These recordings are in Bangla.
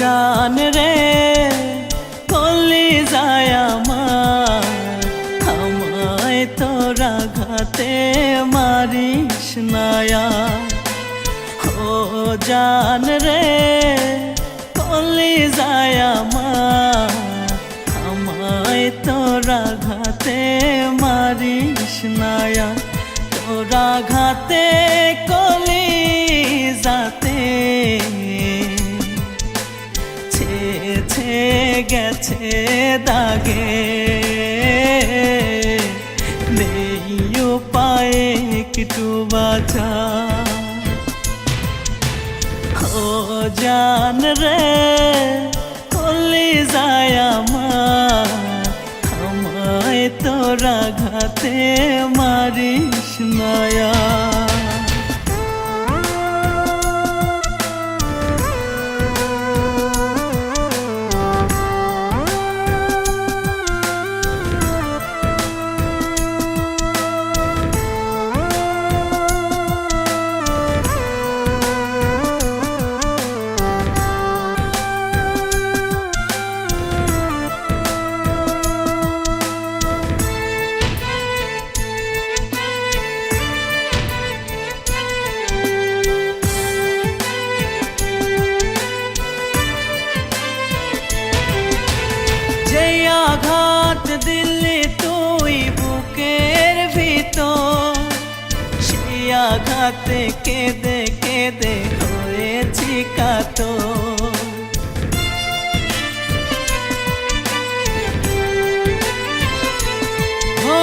জান রে কলি যায় আমার, আমায় তোরা ঘাতে মারিস নায়া। ও জান রে কলি যায় আমার, আমায় তোরা ঘাতে মারিস নায়া। তোরা ঘাতে কলি যাতে গেছে দাগে, নেই উপায় একটু বাঁচা। ও জান রে কলি যায় আমার, আমায় তোরা ঘাতে মারিস নায়া। আঘাত দিলি তুই বুকের ভিতর, সেই আঘাতে কেঁদে কেঁদে হয়েছি কাতর। ও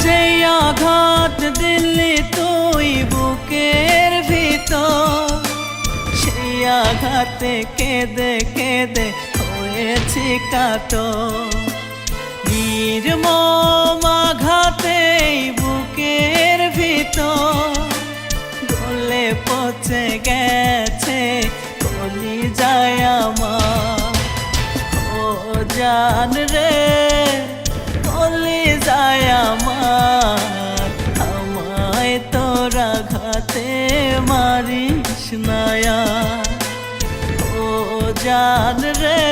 যে আঘাত দিলি তুই বুকের ভিতর, সেই আঘাতে কেঁদে কেঁদে হয়েছি কাতর। নির্মম আঘাতে বুকের ভিতর গলে পচে গেছে কলি যায় আমার। ও জান রে কলি যায় আমার, আমায় তোরা ঘাতে মারিস নায়া। ও জান রে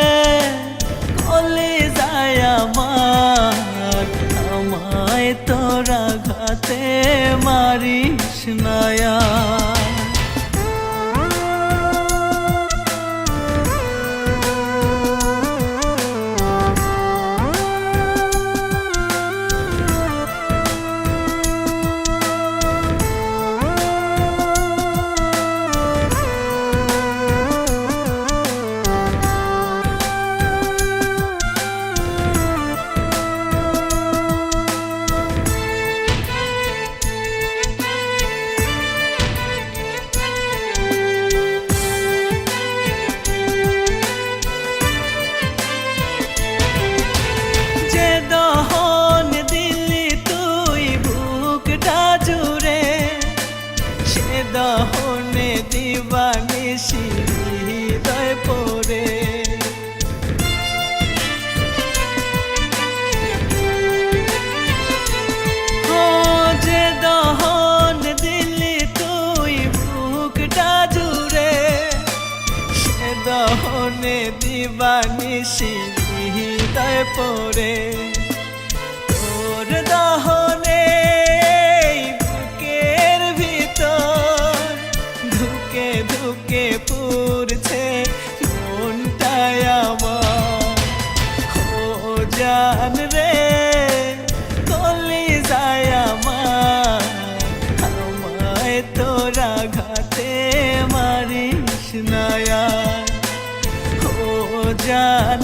কলি যায় আমার, আমায় তোরা ঘাতে মারিস নায়া। দহনে দিবানিশি হৃদয় পড়ে, যে দহন দিলি তুই বুকটা জুড়ে, সে দহনে দিবানিশি হৃদয় পড়ে। তোর দহনে ধুকে পুরছে মনটায় আমার। ও জান রে কলি যায় আমার, আমায় তোরা ঘাতে মারিস নায়া। ও জান